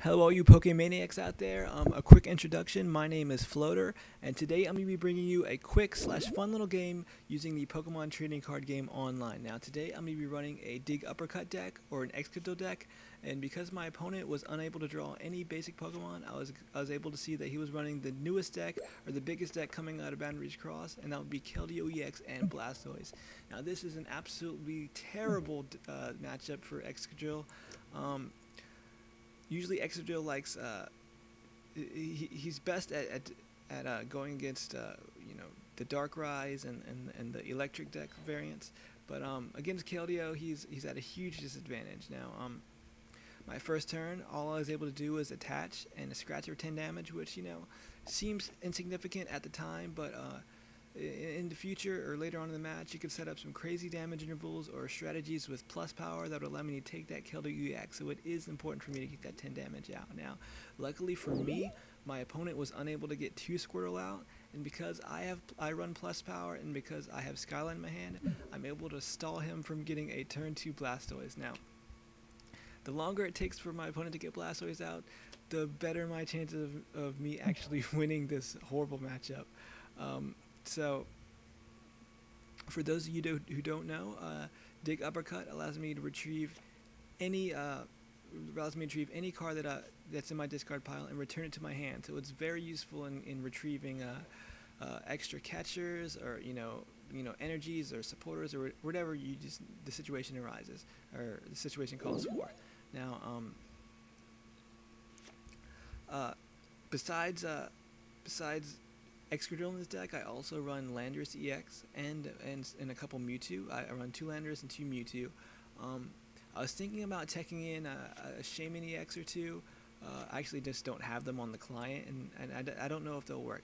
Hello, all you Pokemaniacs out there. A quick introduction. My name is Floater, and today I'm going to be bringing you a quick slash fun little game using the Pokemon trading card game online. Now, today I'm going to be running a Dig Uppercut deck or an Excadrill deck, and because my opponent was unable to draw any basic Pokemon, I was able to see that he was running the newest deck or the biggest deck coming out of Boundaries Cross, and that would be Keldeo EX and Blastoise. Now, this is an absolutely terrible matchup for Excadrill. Usually Excadrill likes he's best at going against the Dark Rise and the Electric deck variants, but against Keldeo he's at a huge disadvantage. Now my first turn, all I was able to do was attach and a scratch for 10 damage, which seems insignificant at the time, but in the future or later on in the match, you could set up some crazy damage intervals or strategies with plus power that would allow me to take that Keldeo EX, so it is important for me to get that 10 damage out. Now, luckily for me, my opponent was unable to get 2 Squirtle out, and because I run plus power and because I have Skyline in my hand, I'm able to stall him from getting a turn 2 Blastoise. Now, the longer it takes for my opponent to get Blastoise out, the better my chances of me actually winning this horrible matchup. So, for those of you who don't know, Dig Uppercut allows me to retrieve any card that's in my discard pile and return it to my hand. So it's very useful in retrieving extra catchers or energies or supporters or whatever the situation arises or the situation calls for. Now, besides Excadrill in this deck, I also run Landorus EX and a couple Mewtwo. I run 2 Landorus and 2 Mewtwo. I was thinking about teching in a Shaman EX or 2. I actually just don't have them on the client, and I don't know if they'll work.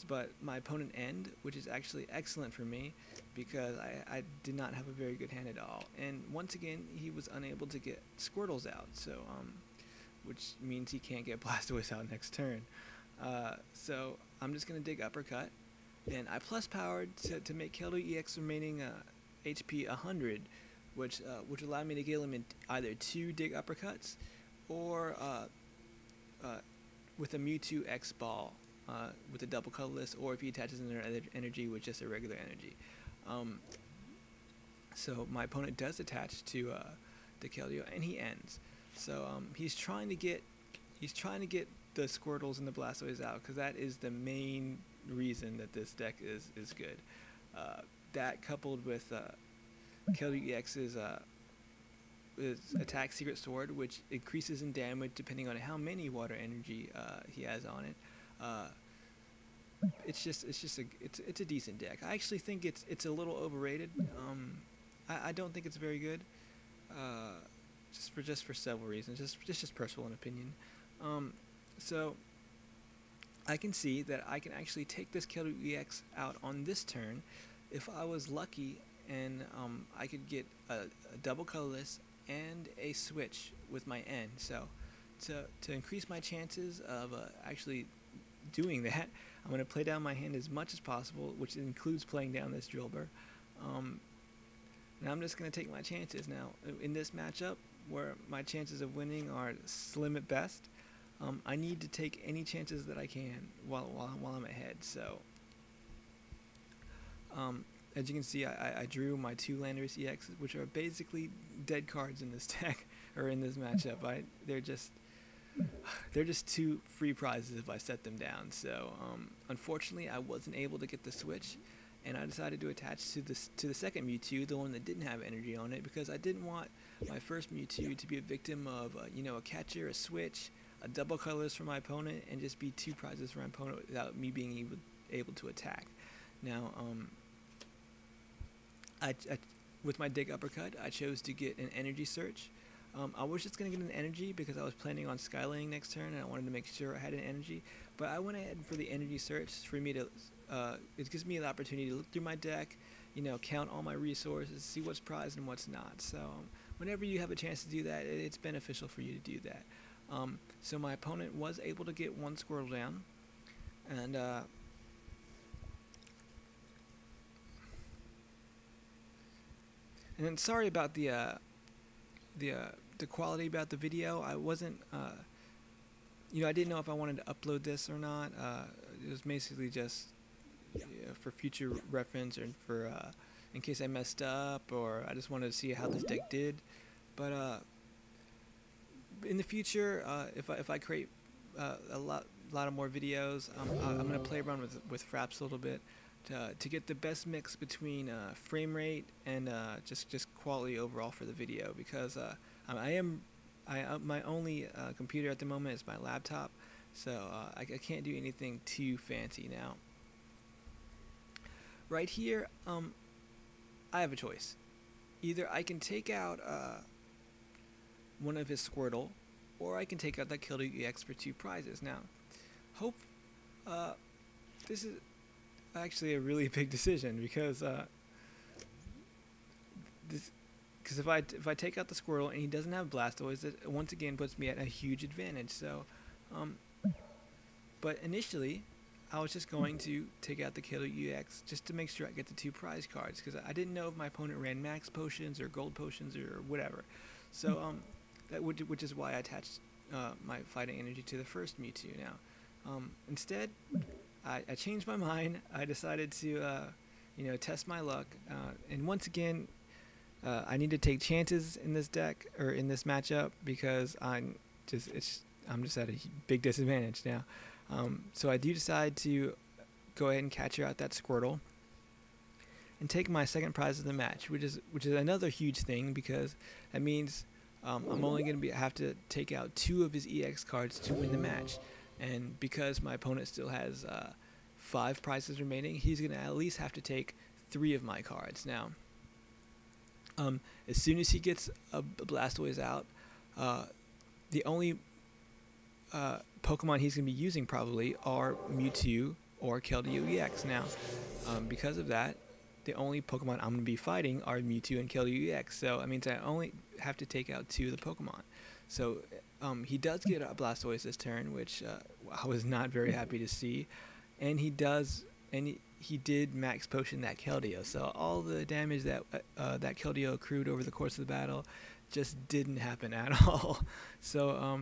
But my opponent End, which is actually excellent for me because I did not have a very good hand at all. And once again, he was unable to get Squirtles out, so which means he can't get Blastoise out next turn. So I'm just going to Dig Uppercut, and I plus powered to make Keldeo EX remaining HP 100, which allowed me to get him in either 2 Dig Uppercuts or with a Mewtwo X Ball with a double colorless, or if he attaches another energy with just a regular energy. So my opponent does attach to Keldeo, and he ends. So he's trying to get the Squirtles and the Blastoise out, because that is the main reason that this deck is good. That coupled with Keldeo EX's attack Secret Sword, which increases in damage depending on how many water energy he has on it. It's a decent deck. I actually think it's a little overrated. I don't think it's very good. Just for several reasons. Just personal opinion. So I can see that I can actually take this Keldeo EX out on this turn if I was lucky, and I could get a double colorless and a switch with my N. So to increase my chances of actually doing that, I'm going to play down my hand as much as possible, which includes playing down this Drillbur. Now I'm just going to take my chances. Now in this matchup, where my chances of winning are slim at best, I need to take any chances that I can while I'm ahead. So, as you can see, I drew my 2 Landorus EX, which are basically dead cards in this deck or in this matchup. They're just 2 free prizes if I set them down. So, unfortunately, I wasn't able to get the switch, and I decided to attach to the second Mewtwo, the one that didn't have energy on it, because I didn't want my first Mewtwo to be a victim of a catcher, a switch, a double colors for my opponent, and just be 2 prizes for my opponent without me being able to attack. Now, with my Dig Uppercut, I chose to get an Energy Search. I was just going to get an Energy because I was planning on Skylining next turn, and I wanted to make sure I had an Energy. But I went ahead for the Energy Search for me to. It gives me the opportunity to look through my deck, count all my resources, see what's prized and what's not. So whenever you have a chance to do that, it's beneficial for you to do that. So my opponent was able to get 1 Squirtle down, and then sorry about the the quality about the video. I wasn't, I didn't know if I wanted to upload this or not. It was basically just for future reference, or for in case I messed up, or I just wanted to see how this deck did. But in the future, if I create a lot of more videos, I'm gonna play around with fraps a little bit to get the best mix between frame rate and just quality overall for the video, because my only computer at the moment is my laptop, so I can't do anything too fancy now. Right here, I have a choice. Either I can take out one of his Squirtle, or I can take out that Keldeo EX for 2 prizes. Now, this is actually a really big decision, because if I take out the Squirtle and he doesn't have Blastoise, it once again puts me at a huge advantage. So, but initially, I was just going to take out the Keldeo EX just to make sure I get the 2 prize cards, because I didn't know if my opponent ran max potions or gold potions or whatever. So which is why I attached my fighting energy to the first Mewtwo. Now, instead, I changed my mind. I decided to test my luck, and once again, I need to take chances in this deck, or in this matchup, because I'm just at a big disadvantage now. So I do decide to go ahead and catch out that Squirtle and take my second prize of the match, which is another huge thing, because that means I'm only going to have to take out 2 of his EX cards to win the match. And because my opponent still has 5 prizes remaining, he's going to at least have to take 3 of my cards. Now, as soon as he gets a Blastoise out, the only Pokemon he's going to be using probably are Mewtwo or Keldeo EX. Now, because of that, the only Pokemon I'm going to be fighting are Mewtwo and Keldeo EX. So that means I only have to take out 2 of the Pokemon. So he does get a Blastoise this turn, which I was not very happy to see. And he did max potion that Keldeo. So all the damage that that Keldeo accrued over the course of the battle just didn't happen at all. So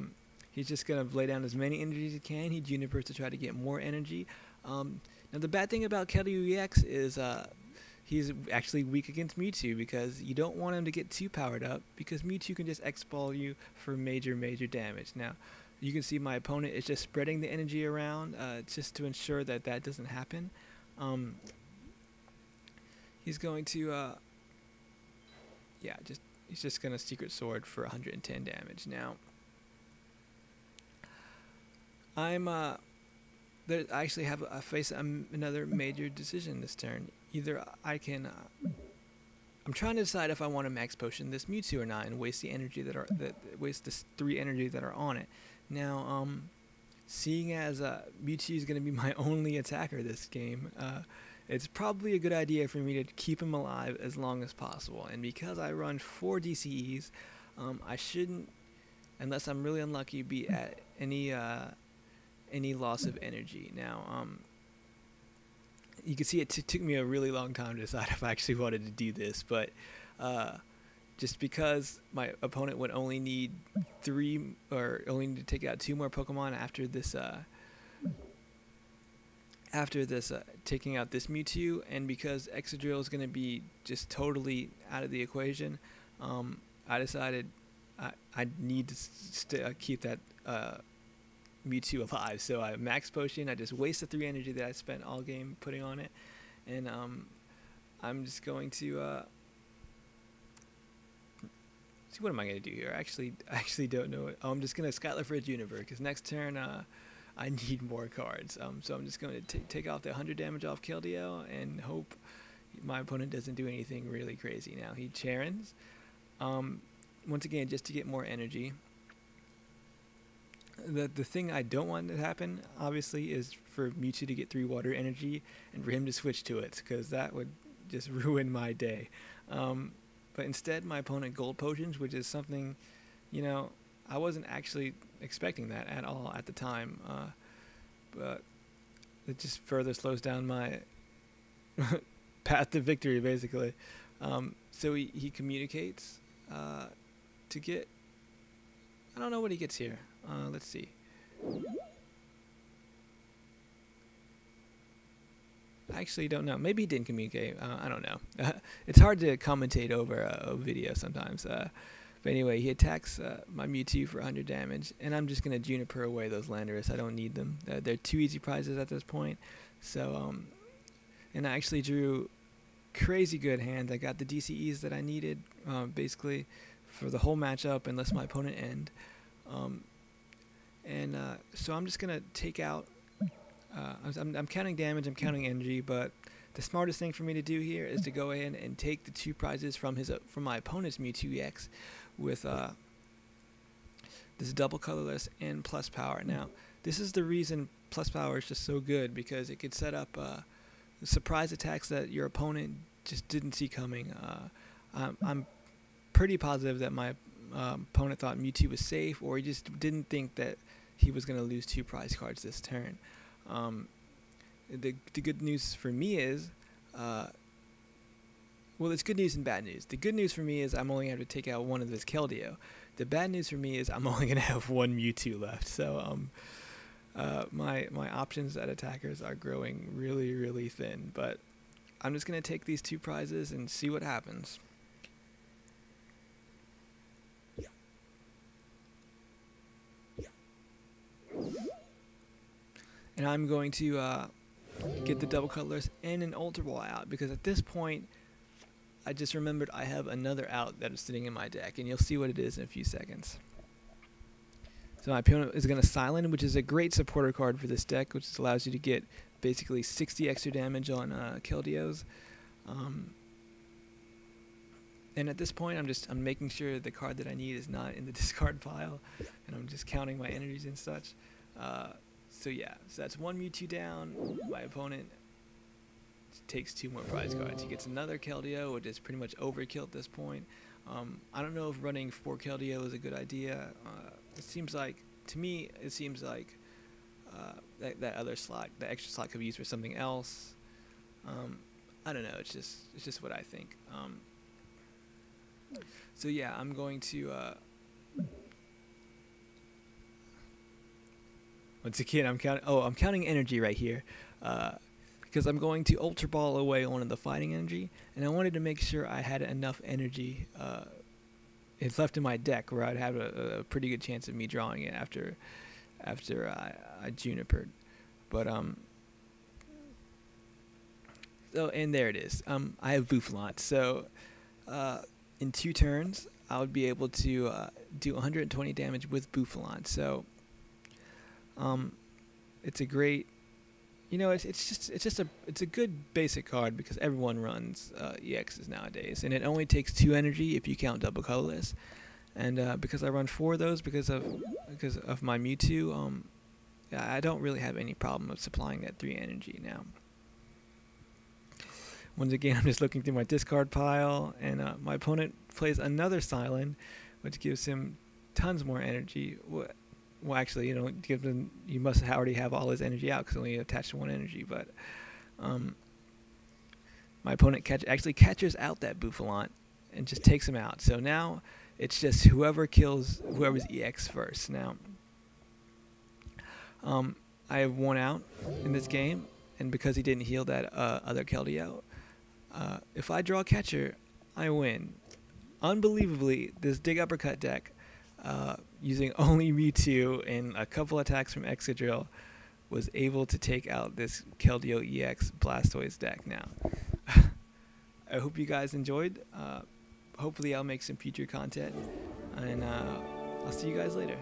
he's just going to lay down as many energies as he can. He Junipers to try to get more energy. Now the bad thing about Keldeo EX is he's actually weak against Mewtwo, because you don't want him to get too powered up, because Mewtwo can just X-Ball you for major damage. Now, you can see my opponent is just spreading the energy around just to ensure that doesn't happen. He's going to, he's just going to Secret Sword for 110 damage. Now, I actually have I face another major decision this turn. Either I can, I'm trying to decide if I want to max potion this Mewtwo or not, and waste the energy waste the 3 energy that are on it. Now, seeing as Mewtwo is going to be my only attacker this game, it's probably a good idea for me to keep him alive as long as possible. And because I run 4 DCEs, I shouldn't, unless I'm really unlucky, be at any loss of energy. Now, you can see it took me a really long time to decide if I actually wanted to do this, but just because my opponent would only need 3, or only need to take out 2 more Pokemon after this taking out this Mewtwo, and because Excadrill is going to be just totally out of the equation, I decided I need to keep that Mewtwo alive. So I max potion. I just waste the 3 energy that I spent all game putting on it, and I'm just going to see, what am I going to do here? I actually don't know. I'm just going to Skylar for a Juniper, because next turn I need more cards. So I'm just going to take off the 100 damage off Keldeo and hope my opponent doesn't do anything really crazy. Now he Charons, once again, just to get more energy. The thing I don't want to happen, obviously, is for Mewtwo to get 3 water energy and for him to switch to it, because that would just ruin my day. But instead, my opponent gold potions, which is something, I wasn't actually expecting that at all at the time. But it just further slows down my path to victory, basically. So he communicates to get I don't know what he gets here. Let's see. I actually don't know. Maybe he didn't communicate. I don't know. It's hard to commentate over a video sometimes. But anyway, he attacks my Mewtwo for 100 damage, and I'm just going to Juniper away those Landorus. I don't need them. They're too easy prizes at this point. So, and I actually drew crazy good hands. I got the DCEs that I needed, basically, for the whole matchup, unless my opponent end. So I'm just going to take out... I'm counting damage, I'm counting energy, but the smartest thing for me to do here is to go ahead and take the 2 prizes from my opponent's Mewtwo EX with this double colorless and plus power. Now, this is the reason plus power is just so good, because it could set up surprise attacks that your opponent just didn't see coming. I'm pretty positive that my opponent thought Mewtwo was safe, or he just didn't think that he was going to lose 2 prize cards this turn. The good news for me is, well, it's good news and bad news. The good news for me is I'm only going to have to take out one of this Keldeo. The bad news for me is I'm only going to have 1 Mewtwo left. So my options at attackers are growing really, really thin. But I'm just going to take these 2 prizes and see what happens. And I'm going to get the double colors and an Ultra Ball out, because at this point I just remembered I have another out that is sitting in my deck, and you'll see what it is in a few seconds. So my opponent is going to Silent, which is a great supporter card for this deck, which allows you to get basically 60 extra damage on Keldeos. And at this point I'm making sure the card that I need is not in the discard pile, and I'm just counting my energies and such. So yeah, so that's 1 Mewtwo down. My opponent takes 2 more prize cards. He gets another Keldeo, which is pretty much overkill at this point. I don't know if running 4 Keldeo is a good idea. It seems like, to me, it seems like that other slot, the extra slot, could be used for something else. I don't know. It's just what I think. So yeah, I'm going to. Once again, I'm counting energy right here, because I'm going to Ultra Ball away one of the fighting energy, and I wanted to make sure I had enough energy it's left in my deck where I'd have a pretty good chance of me drawing it after I Junipered. But so, and there it is. I have Bouffalant, so in 2 turns I would be able to do 120 damage with Bouffalant. So it's a great, it's a good basic card, because everyone runs EXs nowadays, and it only takes 2 energy if you count double colorless. And because I run 4 of those because of my Mewtwo, I don't really have any problem of supplying that 3 energy now. Once again, I'm just looking through my discard pile, and my opponent plays another Silent, which gives him tons more energy. Well, actually, you must already have all his energy out, because only attached to 1 energy. But my opponent actually catches out that Bouffalant and just takes him out. So now it's just whoever kills whoever's EX first. Now I have 1 out in this game, and because he didn't heal that other Keldeo, if I draw a catcher, I win. Unbelievably, this Dig Uppercut deck, using only Mewtwo and a couple attacks from Excadrill, was able to take out this Keldeo EX Blastoise deck. Now, I hope you guys enjoyed. Hopefully I'll make some future content, and I'll see you guys later.